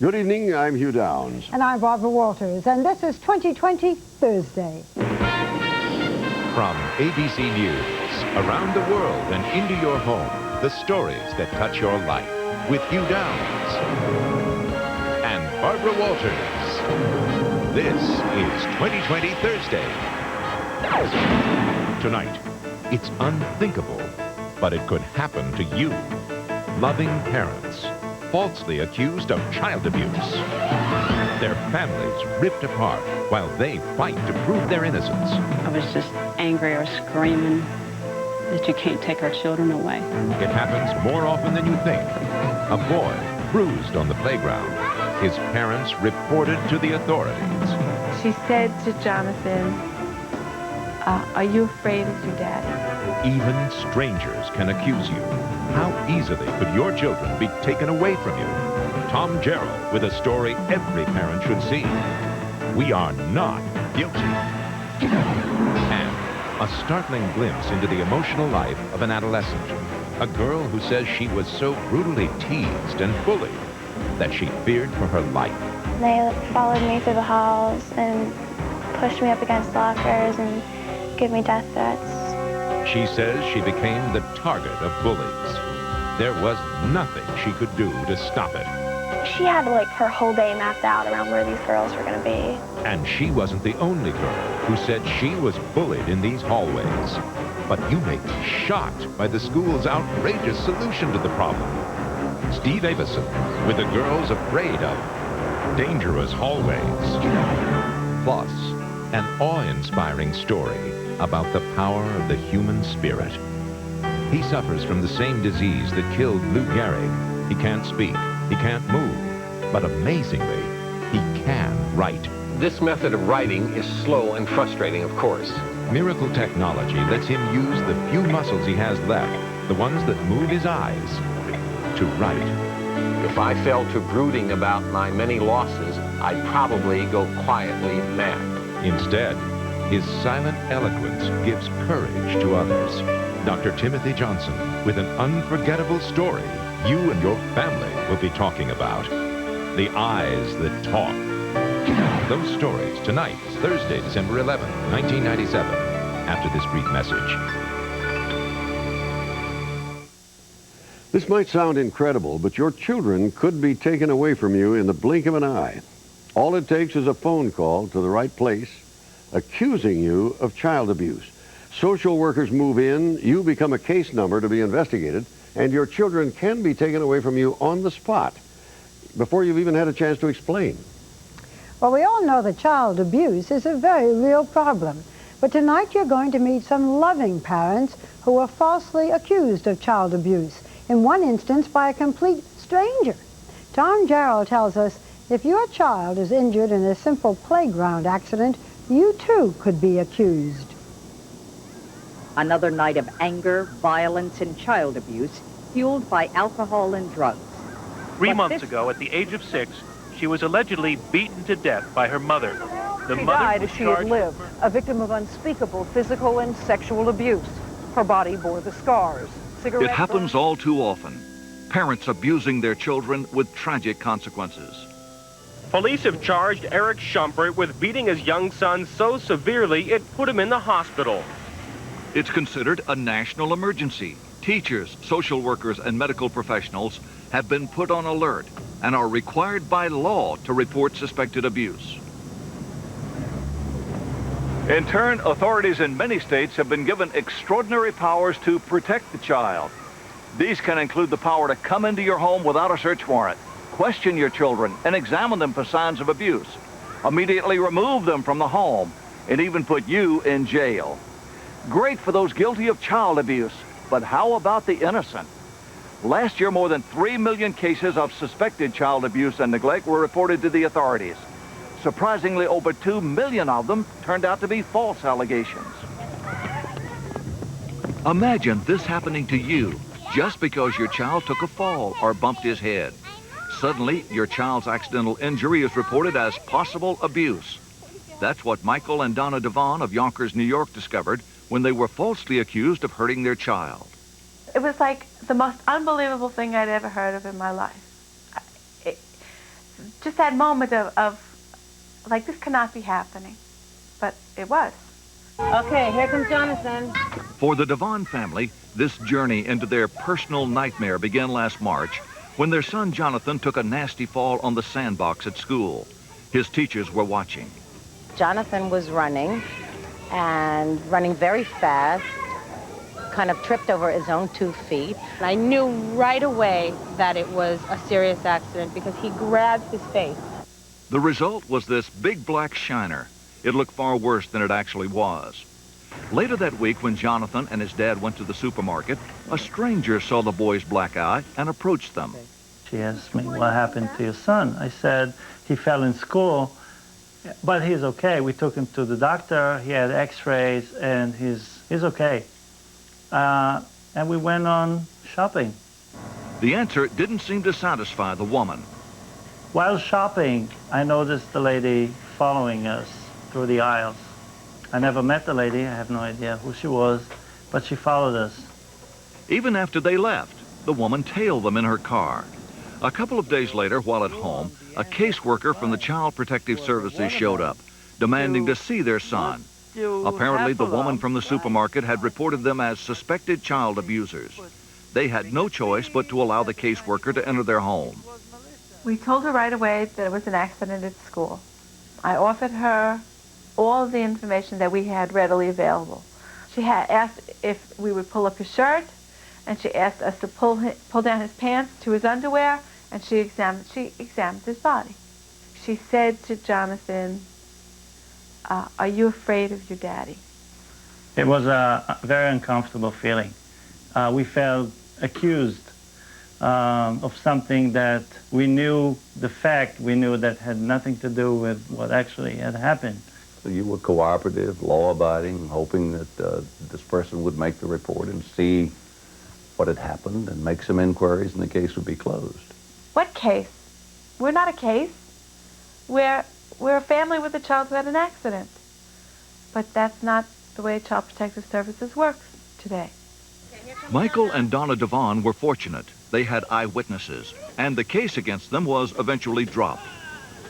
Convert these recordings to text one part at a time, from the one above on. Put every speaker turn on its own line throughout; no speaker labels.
Good evening, I'm Hugh Downs.
And I'm Barbara Walters, and this is 2020 Thursday.
From ABC News, around the world and into your home, the stories that touch your life with Hugh Downs and Barbara Walters. This is 2020 Thursday. Tonight, it's unthinkable, but it could happen to you. Loving parents, falsely accused of child abuse. Their families ripped apart while they fight to prove their innocence.
I was just angry or screaming that you can't take our children away.
It happens more often than you think. A boy bruised on the playground. His parents reported to the authorities.
She said to Jonathan, are you afraid of your daddy?
Even strangers can accuse you. How easily could your children be taken away from you? Tom Jarrell with a story every parent should see. We are not guilty. And a startling glimpse into the emotional life of an adolescent. A girl who says she was so brutally teased and bullied that she feared for her life.
They followed me through the halls and pushed me up against lockers and gave me death threats.
She says she became the target of bullies. There was nothing she could do to stop it.
She had like her whole day mapped out around where these girls were going to be.
And she wasn't the only girl who said she was bullied in these hallways. But you may be shocked by the school's outrageous solution to the problem. Steve Avison with the girls afraid of dangerous hallways. Plus, an awe-inspiring story about the power of the human spirit. He suffers from the same disease that killed Lou Gehrig. He can't speak, he can't move, but amazingly, he can write.
This method of writing is slow and frustrating, of course.
Miracle technology lets him use the few muscles he has left, the ones that move his eyes, to write.
If I fell to brooding about my many losses, I'd probably go quietly mad.
Instead, his silent eloquence gives courage to others. Dr. Timothy Johnson with an unforgettable story you and your family will be talking about. The Eyes That Talk. Those stories tonight, Thursday, December 11, 1997, after this brief message.
This might sound incredible, but your children could be taken away from you in the blink of an eye. All it takes is a phone call to the right place, accusing you of child abuse. Social workers move in, you become a case number to be investigated, and your children can be taken away from you on the spot before you've even had a chance to explain.
Well, we all know that child abuse is a very real problem. But tonight you're going to meet some loving parents who were falsely accused of child abuse, in one instance by a complete stranger. Tom Jarrell tells us if your child is injured in a simple playground accident, you too could be accused.
Another night of anger, violence, and child abuse, fueled by alcohol and drugs.
3 months ago, at the age of 6, she was allegedly beaten to death by her mother. The
She
mother
died
was
as she had
charged
lived, a victim of unspeakable physical and sexual abuse. Her body bore the scars.
It happens all too often. Parents abusing their children with tragic consequences.
Police have charged Eric Schumpert with beating his young son so severely it put him in the hospital.
It's considered a national emergency. Teachers, social workers, and medical professionals have been put on alert and are required by law to report suspected abuse. In turn, authorities in many states have been given extraordinary powers to protect the child. These can include the power to come into your home without a search warrant, question your children, and examine them for signs of abuse, immediately remove them from the home, and even put you in jail. Great for those guilty of child abuse, but how about the innocent? Last year, more than 3 million cases of suspected child abuse and neglect were reported to the authorities. Surprisingly, over 2 million of them turned out to be false allegations. Imagine this happening to you just because your child took a fall or bumped his head. Suddenly, your child's accidental injury is reported as possible abuse. That's what Michael and Donna Devon of Yonkers, New York discovered when they were falsely accused of hurting their child.
It was like the most unbelievable thing I'd ever heard of in my life. just that moment of like, this cannot be happening. But it was.
Okay, here comes Jonathan.
For the Devon family, this journey into their personal nightmare began last March when their son Jonathan took a nasty fall on the sandbox at school. His teachers were watching.
Jonathan was running, and running very fast, kind of tripped over his own 2 feet.
I knew right away that it was a serious accident because he grabbed his face.
The result was this big black shiner. It looked far worse than it actually was. Later that week, when Jonathan and his dad went to the supermarket, a stranger saw the boy's black eye and approached them.
She asked me, what happened to your son? I said, he fell in school, but he's okay. We took him to the doctor, he had x-rays, and he's okay. And we went on shopping.
The answer didn't seem to satisfy the woman.
While shopping, I noticed the lady following us through the aisles. I never met the lady, I have no idea who she was, but she followed us.
Even after they left, the woman tailed them in her car. A couple of days later, while at home, a caseworker from the Child Protective Services showed up, demanding to see their son. Apparently, the woman from the supermarket had reported them as suspected child abusers. They had no choice but to allow the caseworker to enter their home.
We told her right away that it was an accident at school. I offered her all of the information that we had readily available. She had asked if we would pull up his shirt, and she asked us to pull down his pants to his underwear, and she examined his body. She said to Jonathan, are you afraid of your daddy?
It was a very uncomfortable feeling. We felt accused of something that we knew that had nothing to do with what actually had happened.
So you were cooperative, law-abiding, hoping that this person would make the report and see what had happened and make some inquiries and the case would be closed.
What case? We're not a case. We're a family with a child who had an accident. But that's not the way Child Protective Services works today.
Michael and Donna Devon were fortunate. They had eyewitnesses, and the case against them was eventually dropped.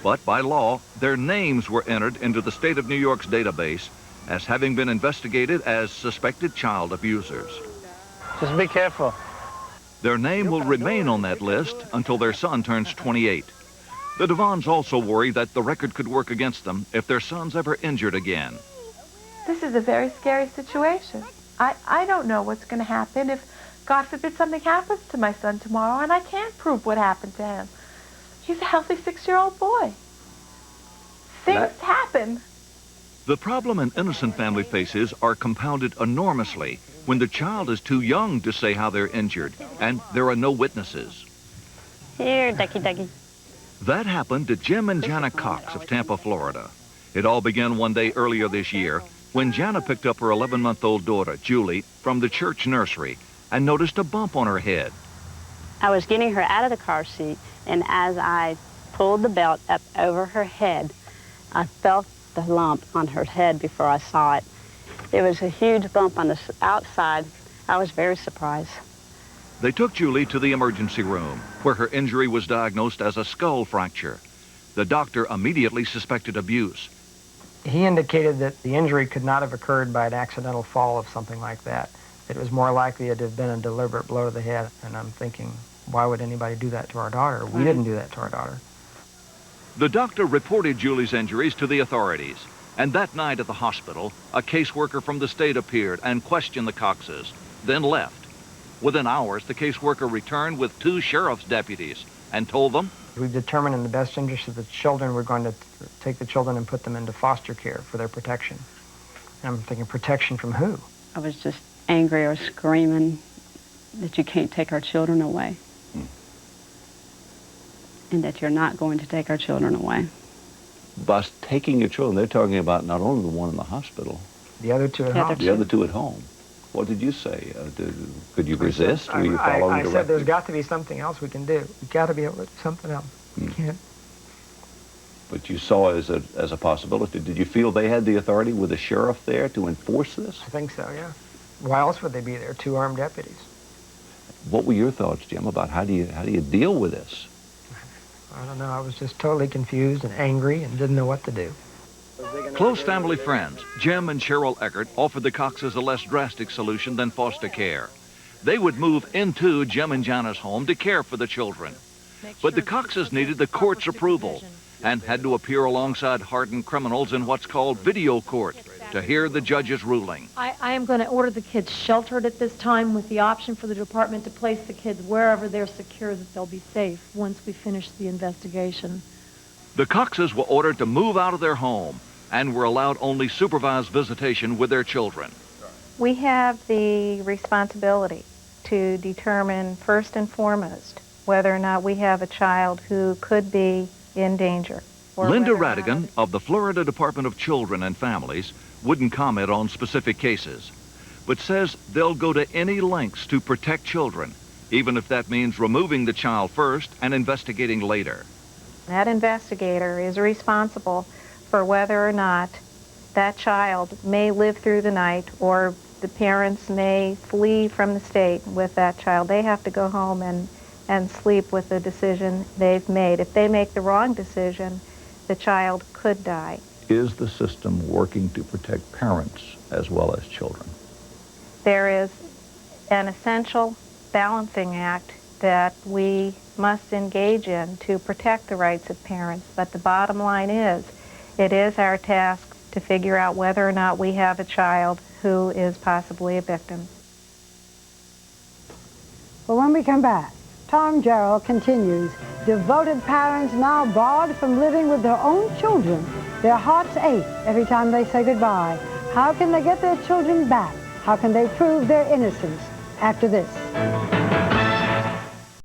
But by law, their names were entered into the state of New York's database as having been investigated as suspected child abusers.
Just be careful.
Their name will remain on that list until their son turns 28. The Devons also worry that the record could work against them if their son's ever injured again.
This is a very scary situation. I don't know what's going to happen if, God forbid, something happens to my son tomorrow and I can't prove what happened to him. He's a healthy 6-year-old boy. Things happen.
The problem an innocent family faces are compounded enormously when the child is too young to say how they're injured and there are no witnesses.
Here, ducky, ducky.
That happened to Jim and Jana Cox of Tampa, Florida. It all began one day earlier this year when Jana picked up her 11-month-old daughter, Julie, from the church nursery and noticed a bump on her head.
I was getting her out of the car seat, and as I pulled the belt up over her head, I felt the lump on her head before I saw it. It was a huge bump on the outside. I was very surprised.
They took Julie to the emergency room, where her injury was diagnosed as a skull fracture. The doctor immediately suspected abuse.
He indicated that the injury could not have occurred by an accidental fall of something like that. It was more likely it had been a deliberate blow to the head. And I'm thinking, why would anybody do that to our daughter? We didn't do that to our daughter.
The doctor reported Julie's injuries to the authorities. And that night at the hospital, a caseworker from the state appeared and questioned the Coxes, then left. Within hours, the caseworker returned with 2 sheriff's deputies and told them,
We've determined in the best interest of the children, we're going to take the children and put them into foster care for their protection. And I'm thinking, protection from who?
I was just angry or screaming that you can't take our children away. And that you're not going to take our children away.
By taking your children, they're talking about not only the one in the hospital.
The other 2 at home.
The other 2 at home. What did you say? Could you resist? Were you following
I said there's got to be something else we can do. We've got to be able to do something else. You can't.
But you saw it as a possibility. Did you feel they had the authority with a sheriff there to enforce this?
I think so, yeah. Why else would they be there? 2 armed deputies.
What were your thoughts, Jim, about how do you deal with this?
I don't know, I was just totally confused and angry and didn't know what to do.
Close family friends, Jim and Cheryl Eckert, offered the Coxes a less drastic solution than foster care. They would move into Jim and Jana's home to care for the children. But the Coxes needed the court's approval and had to appear alongside hardened criminals in what's called video court to hear the judge's ruling.
I am going to order the kids sheltered at this time with the option for the department to place the kids wherever they're secure that they'll be safe once we finish the investigation.
The Coxes were ordered to move out of their home and were allowed only supervised visitation with their children.
We have the responsibility to determine first and foremost whether or not we have a child who could be in danger.
Linda Radigan of the Florida Department of Children and Families wouldn't comment on specific cases, but says they'll go to any lengths to protect children, even if that means removing the child first and investigating later.
That investigator is responsible for whether or not that child may live through the night or the parents may flee from the state with that child. They have to go home and sleep with the decision they've made. If they make the wrong decision, the child could die.
Is the system working to protect parents as well as children?
There is an essential balancing act that we must engage in to protect the rights of parents. But the bottom line is, it is our task to figure out whether or not we have a child who is possibly a victim.
Well, when we come back, Tom Jarrell continues. Devoted parents now barred from living with their own children. Their hearts ache every time they say goodbye. How can they get their children back? How can they prove their innocence? After this.